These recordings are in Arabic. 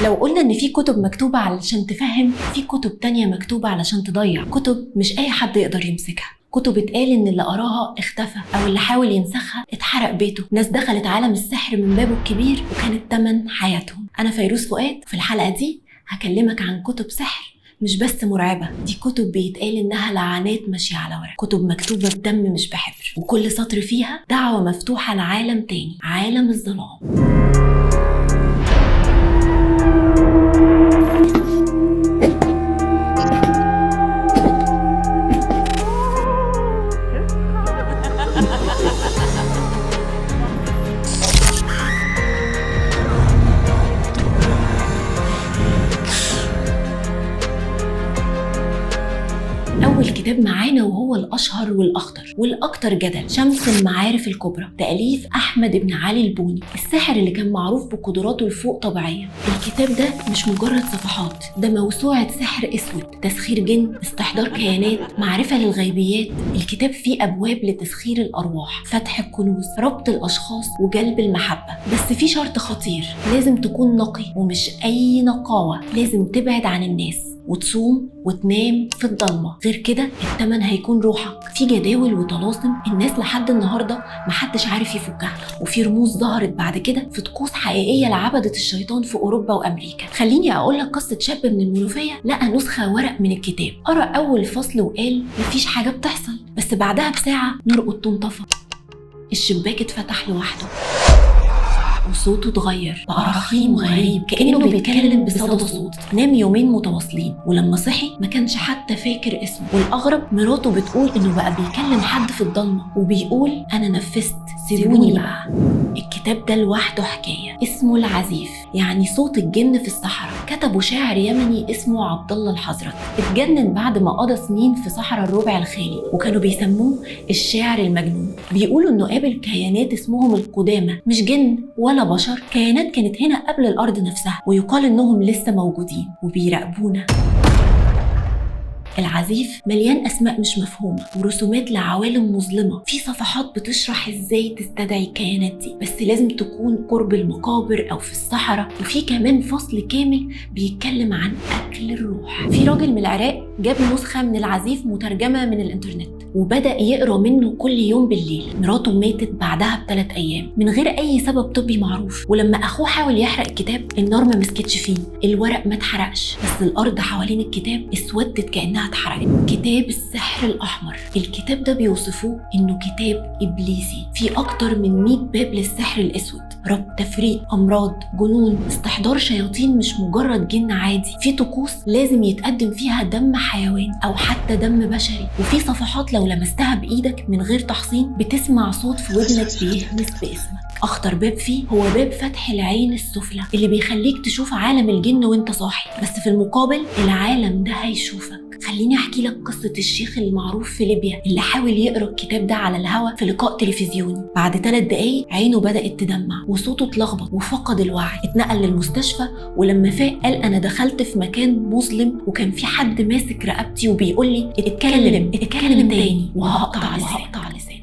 لو قلنا ان في كتب مكتوبة علشان تفهم، في كتب تانية مكتوبة علشان تضيع. كتب مش اي حد يقدر يمسكها، كتب اتقال ان اللي قراها اختفى او اللي حاول ينسخها اتحرق بيته. ناس دخلت عالم السحر من بابه الكبير وكانت تمن حياتهم. انا فيروز فؤاد، في الحلقة دي هكلمك عن كتب سحر مش بس مرعبة، دي كتب بيتقال انها لعنات ماشية على ورق، كتب مكتوبة بدم مش بحبر، وكل سطر فيها دعوة مفتوحة لعالم تاني، عالم الظلام. أول كتاب معانا وهو الأشهر والأخطر والأكثر جدل، شمس المعارف الكبرى، تأليف أحمد بن علي البوني، الساحر اللي كان معروف بقدراته الفوق طبيعية. الكتاب ده مش مجرد صفحات، ده موسوعة سحر أسود، تسخير جن، استحضار كيانات، معرفة للغيبيات. الكتاب فيه أبواب لتسخير الأرواح، فتح الكنوز، ربط الأشخاص وجلب المحبة. بس في شرط خطير، لازم تكون نقي، ومش أي نقاوة، لازم تبعد عن الناس وتصوم وتنام في الضلمة، غير كده التمن هيكون روحك. في جداول وطلاسم الناس لحد النهاردة محدش عارف يفكها، وفي رموز ظهرت بعد كده في طقوس حقيقية لعبدة الشيطان في أوروبا وأمريكا. خليني أقول لك قصة شاب من المنوفية لقى نسخة ورق من الكتاب، قرأ أول فصل وقال مفيش حاجة بتحصل، بس بعدها بساعة نور أوضته انطفى، الشباك اتفتح لوحده وصوته اتغير بقى رخيم وغريب كأنه بيتكلم بصدى صوت. نام يومين متواصلين، ولما صحي ما كانش حتى فاكر اسمه، والأغرب مراته بتقول انه بقى بيكلم حد في الضلمة وبيقول انا نفست، سيبوني بقى. الكتاب ده لوحده حكاية، اسمه العزيف، يعني صوت الجن في الصحراء. كتبه شاعر يمني اسمه عبد الله الحضرت، اتجنن بعد ما قضى سنين في صحراء الربع الخالي، وكانوا بيسموه الشاعر المجنون. بيقولوا انه قابل كيانات اسمهم القدامى، مش جن ولا بشر، كيانات كانت هنا قبل الأرض نفسها، ويقال إنهم لسه موجودين وبيراقبونا. العزيف مليان أسماء مش مفهومة ورسومات لعوالم مظلمة، في صفحات بتشرح إزاي تستدعي الكيانات دي، بس لازم تكون قرب المقابر أو في الصحراء. وفي كمان فصل كامل بيتكلم عن أكل الروح. في راجل من العراق جاب نسخة من العزيف مترجمة من الإنترنت وبدأ يقرأ منه كل يوم بالليل. مراته ماتت بعدها ب3 أيام من غير أي سبب طبي معروف، ولما أخوه حاول يحرق الكتاب النار ما مسكتش فيه، الورق ما اتحرقش، بس الأرض حوالين الكتاب اسودت كأنها اتحرقت. كتاب السحر الأحمر، الكتاب ده بيوصفوه إنه كتاب إبليسي، فيه أكتر من 100 باب للسحر الأسود، ربط، تفريق أمراض، جنون، استحضار شياطين، مش مجرد جن عادي. في طقوس لازم يتقدم فيها دم حيوان أو حتى دم بشري، وفي صفحات لو لمستها بإيدك من غير تحصين بتسمع صوت في ودنك بيهمس باسمك. أخطر باب فيه هو باب فتح العين السفلى، اللي بيخليك تشوف عالم الجن وانت صاحي، بس في المقابل العالم ده هيشوفك. خليني أحكي لك قصة الشيخ المعروف في ليبيا اللي حاول يقرأ الكتاب ده على الهوا في لقاء تلفزيوني. بعد 3 دقايق عينه بدأت تدمع وصوته اتلخبط وفقد الوعي، اتنقل للمستشفى، ولما فاق قال أنا دخلت في مكان مظلم وكان في حد ماسك رقبتي وبيقول لي اتكلم تاني وهقطع لسانك.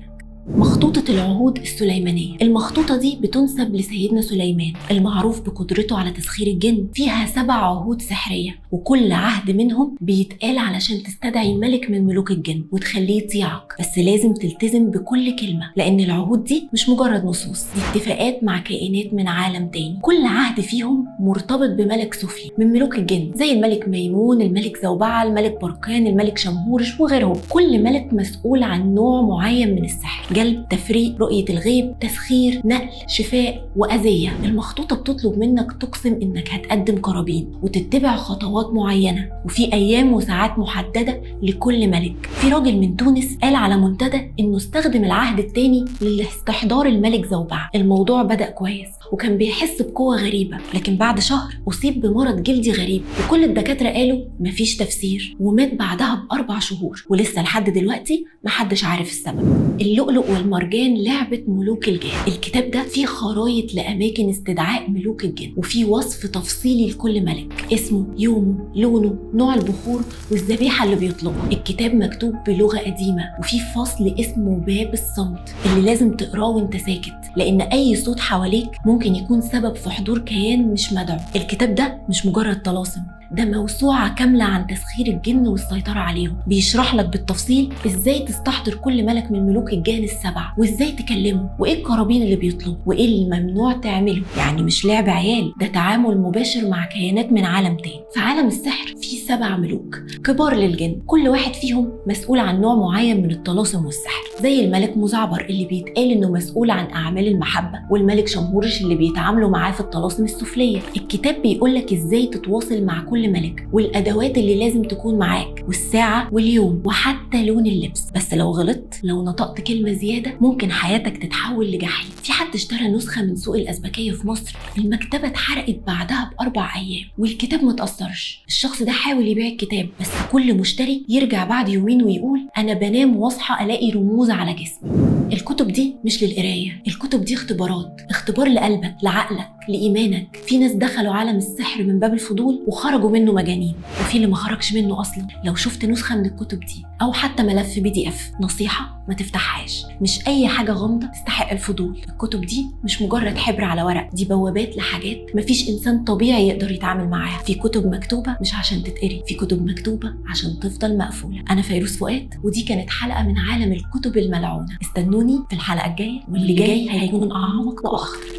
مخطوطة العهود السليمانية، المخطوطة دي بتنسب لسيدنا سليمان المعروف بقدرته على تسخير الجن. فيها 7 عهود سحرية، وكل عهد منهم بيتقال علشان تستدعي ملك من ملوك الجن وتخليه يطيعك، بس لازم تلتزم بكل كلمة، لأن العهود دي مش مجرد نصوص، دي اتفاقات مع كائنات من عالم تاني. كل عهد فيهم مرتبط بملك سفلي من ملوك الجن، زي الملك ميمون، الملك زوبعة، الملك بركان، الملك شمهورش وغيرهم. كل ملك مسؤول عن نوع معين من السحر، جلب، تفريق، رؤية الغيب، تسخير، نقل، شفاء وأذية. المخطوطة بتطلب منك تقسم إنك هتقدم قرابين وتتبع خطوات معينة، وفي أيام وساعات محددة لكل ملك. في راجل من تونس قال على منتدى إنه استخدم العهد الثاني لاستحضار الملك زوبعة. الموضوع بدأ كويس وكان بيحس بقوة غريبة، لكن بعد شهر أصيب بمرض جلدي غريب، وكل الدكاترة قالوا مفيش تفسير، ومات بعدها ب4 شهور، ولسه لحد دلوقتي محدش عارف السبب. اللؤلؤ والمرجان، لعبة ملوك الجن، الكتاب ده فيه خرايط لأماكن استدعاء ملوك الجن، وفيه وصف تفصيلي لكل ملك، اسمه، يومه، لونه، نوع البخور والذبيحة اللي بيطلبها. الكتاب مكتوب بلغة قديمة، وفيه فصل اسمه باب الصمت اللي لازم تقراه وانت ساكت، لأن أي صوت حواليك ممكن ممكن يكون سبب في حضور كيان مش مدعو. الكتاب ده مش مجرد طلاسم، ده موسوعة كاملة عن تسخير الجن والسيطرة عليهم. بيشرح لك بالتفصيل ازاي تستحضر كل ملك من ملوك الجان السبعة، وازاي تكلمه، وايه القرابين اللي بيطلب، وايه اللي ممنوع تعمله. يعني مش لعب عيال، ده تعامل مباشر مع كيانات من عالم تاني. في عالم السحر في 7 ملوك كبار للجن، كل واحد فيهم مسؤول عن نوع معين من الطلاسم والسحر. زي الملك مزعبر اللي بيتقال انه مسؤول عن اعمال المحبة، والملك شمهورش اللي بيتعاملوا معاه في الطلاسم السفلية. الكتاب بيقولك ازاي تتواصل مع كل ملك، والادوات اللي لازم تكون معاك، والساعة واليوم، وحتى لون اللبس. بس لو غلطت، لو نطقت كلمة زيادة، ممكن حياتك تتحول لجحيم. في حد اشترى نسخة من سوق الأزبكية في مصر، المكتبة اتحرقت بعدها ب4 أيام والكتاب ما تأثرش. الشخص ده حاول يبيع الكتاب، بس كل مشتري يرجع بعد يومين ويقول أنا بنام واصحى ألاقي رموز على جسمي. الكتب دي مش للقراية، الكتب دي اختبارات، اختبار لقلبك، لعقلك، لإيمانك. في ناس دخلوا عالم السحر من باب الفضول وخرجوا منه مجانين، وفي اللي ما خرجش منه أصلا. لو شفت نسخة من الكتب دي أو حتى ملف PDF، نصيحة ما تفتحهاش. مش أي حاجة غامضة تستحق الفضول. الكتب دي مش مجرد حبر على ورق، دي بوابات لحاجات مفيش إنسان طبيعي يقدر يتعامل معاها. في كتب مكتوبة مش عشان تتقري، في كتب مكتوبة عشان تفضل مقفولة. أنا فيروز فؤاد، ودي كانت حلقة من عالم الكتب الملعونة. استنوني في الحلقة الجاية، واللي جاي هيكون أعمق وأخطر.